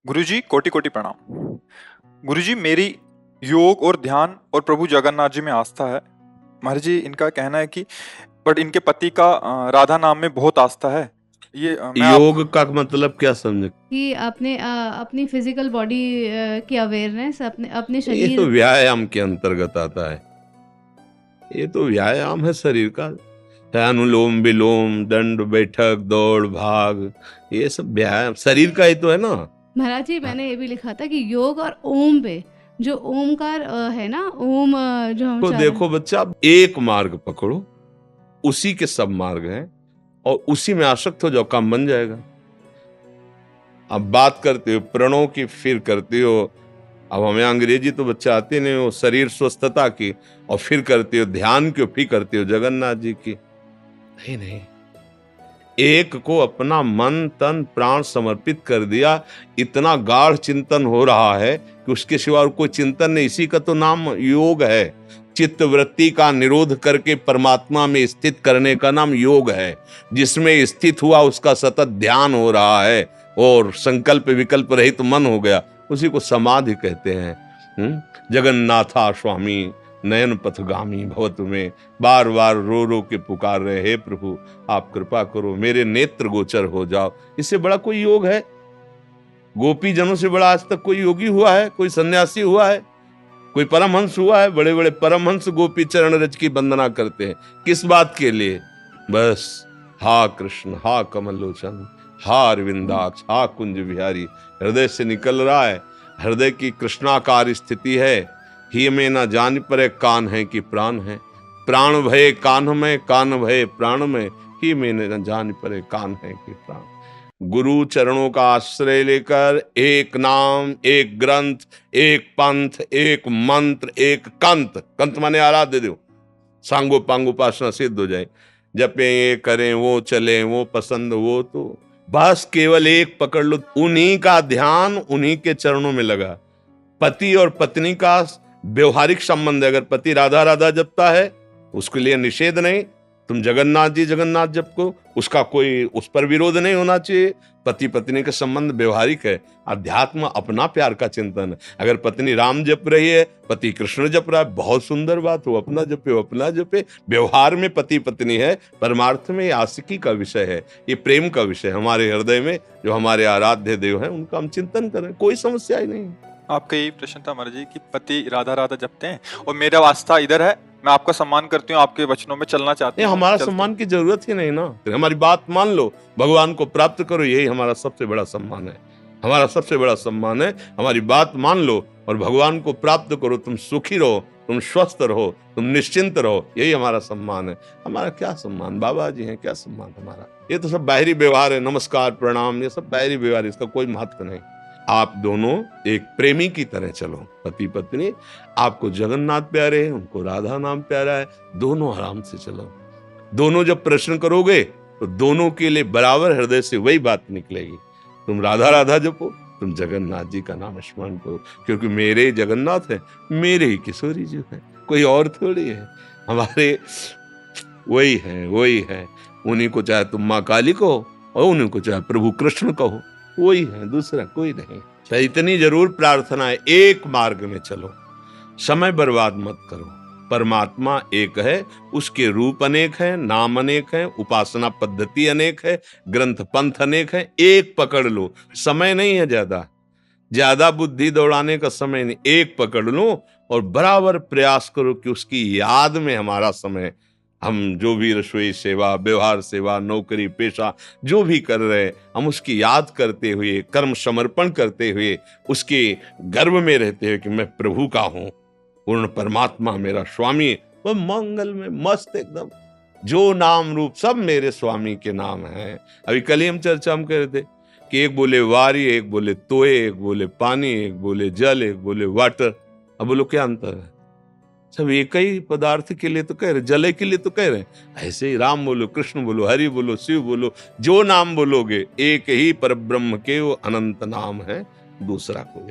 गुरुजी कोटि कोटि प्रणाम। गुरुजी मेरी योग और ध्यान और प्रभु जगन्नाथ जी में आस्था है। महाराज जी इनका कहना है कि बट इनके पति का राधा नाम में बहुत आस्था है। ये योग का मतलब क्या समझे? कि अपनी फिजिकल बॉडी की अवेयरनेस अपने अपने ये शरीर तो व्यायाम के अंतर्गत आता है। ये तो व्यायाम है शरीर का। अनुलोम विलोम, दंड बैठक, दौड़ भाग, ये सब व्यायाम शरीर का ही तो है ना। महाराज जी मैंने ये भी लिखा था कि योग और ओम पे जो ओमकार है ना, ओम जो हम तो देखो बच्चा, एक मार्ग पकड़ो, उसी के सब मार्ग हैं और उसी में आसक्त हो जाओ, काम बन जाएगा। अब बात करते हो प्रणव की, फिर करते हो, अब हमें अंग्रेजी तो बच्चा आती नहीं हो, शरीर स्वस्थता की, और फिर करते हो ध्यान की, फिर करते हो जगन्नाथ जी की। नहीं नहीं, एक को अपना मन तन प्राण समर्पित कर दिया, इतना गाढ़ चिंतन हो रहा है कि उसके सिवा और कोई चिंतन नहीं। इसी का तो नाम योग है। चित्त वृत्ति का निरोध करके परमात्मा में स्थित करने का नाम योग है। जिसमें स्थित हुआ उसका सतत ध्यान हो रहा है और संकल्प विकल्प रहित मन हो गया, उसी को समाधि कहते हैं। जगन्नाथा स्वामी नयन पथगामी भवतु में बार बार रो रो के पुकार रहे, हे प्रभु आप कृपा करो, मेरे नेत्र गोचर हो जाओ। इससे बड़ा कोई योग है? गोपी जनों से बड़ा आज तक कोई योगी हुआ है? कोई सन्यासी हुआ है? कोई परमहंस हुआ है? बड़े बड़े परमहंस गोपी चरण रज की वंदना करते हैं। किस बात के लिए? बस हा कृष्ण, हा कमलोचन, हा अरविंदाक्ष, हा कुंज बिहारी। हृदय से निकल रहा है, हृदय की कृष्णाकार स्थिति है। ही में न जान परे कान है कि प्राण है, प्राण भये कान में, कान भये प्राण में, ही में न जान परे कान है कि प्राण। गुरु चरणों का आश्रय लेकर एक नाम, एक ग्रंथ, एक पंथ, एक मंत्र, एक कंत, कंत माने आराध्य देव, सांगो पांगो उपासना सिद्ध हो जाए। जपे ये करें वो चले, वो पसंद वो, तो बस केवल एक पकड़ लो, उन्हीं का ध्यान उन्हीं के चरणों में लगा। पति और पत्नी का व्यवहारिक संबंध, अगर पति राधा राधा जपता है उसके लिए निषेध नहीं, तुम जगन्नाथ जी जगन्नाथ जप को, उसका कोई उस पर विरोध नहीं होना चाहिए। पति पत्नी का संबंध व्यवहारिक है। अध्यात्म अपना प्यार का चिंतन है। अगर पत्नी राम जप रही है, पति कृष्ण जप रहा है, बहुत सुंदर बात, हो अपना जपे, वो अपना जपे। व्यवहार में पति पत्नी है, परमार्थ में आशिकी का विषय है, ये प्रेम का विषय है। हमारे हृदय में जो हमारे आराध्य देव हैं उनका हम चिंतन करें, कोई समस्या ही नहीं। आपका यही प्रश्न था महाराज जी कि पति राधा राधा जपते हैं और मेरा वास्ता इधर है, मैं आपका सम्मान करती हूँ, आपके वचनों में चलना चाहती हूँ। हमारा सम्मान की जरूरत ही नहीं ना, हमारी बात मान लो, भगवान को प्राप्त करो, यही हमारा सबसे बड़ा सम्मान है। हमारा सबसे बड़ा सम्मान है, हमारी बात मान लो और भगवान को प्राप्त करो। तुम सुखी रहो, तुम स्वस्थ रहो, तुम निश्चिंत रहो, यही हमारा सम्मान है। हमारा क्या सम्मान? बाबा जी हैं, क्या सम्मान हमारा? ये तो सब बाहरी व्यवहार है, नमस्कार प्रणाम, ये सब बाहरी व्यवहार, इसका कोई महत्व नहीं। आप दोनों एक प्रेमी की तरह चलो, पति पत्नी। आपको जगन्नाथ प्यारे हैं, उनको राधा नाम प्यारा है, दोनों आराम से चलो। दोनों जब प्रश्न करोगे तो दोनों के लिए बराबर हृदय से वही बात निकलेगी। तुम राधा राधा जपो, तुम जगन्नाथ जी का नाम स्मरण करो, क्योंकि मेरे जगन्नाथ है, मेरे ही किशोरी जी है, कोई और थोड़ी है। हमारे वही है। उन्हीं को चाहे तुम माँ काली कहो और उन्हीं को चाहे प्रभु कृष्ण कहो, वही है, दूसरा कोई नहीं। तो इतनी जरूर प्रार्थना है, एक मार्ग में चलो, समय बर्बाद मत करो। परमात्मा एक है, उसके रूप अनेक हैं, नाम अनेक हैं, उपासना पद्धति अनेक है, ग्रंथ पंथ अनेक है। एक पकड़ लो, समय नहीं है ज्यादा बुद्धि दौड़ाने का समय नहीं। एक पकड़ लो और बराबर प्रयास करो कि उसकी याद में हमारा समय, हम जो भी रसोई सेवा, व्यवहार सेवा, नौकरी पेशा जो भी कर रहे हैं, हम उसकी याद करते हुए, कर्म समर्पण करते हुए, उसके गर्व में रहते हुए कि मैं प्रभु का हूं, पूर्ण परमात्मा मेरा स्वामी, वो मंगल में मस्त एकदम, जो नाम रूप सब मेरे स्वामी के नाम हैं। अभी कल ही हम चर्चा हम कह रहे थे कि एक बोले वारी, एक बोले तोय, एक बोले पानी, एक बोले जल, एक बोले वाटर। अब बोलो क्या अंतर है? सब एक ही पदार्थ के लिए तो कह रहे, जले के लिए तो कह रहे। ऐसे ही राम बोलो, कृष्ण बोलो, हरि बोलो, शिव बोलो, जो नाम बोलोगे एक ही परब्रह्म के वो अनंत नाम है, दूसरा कोई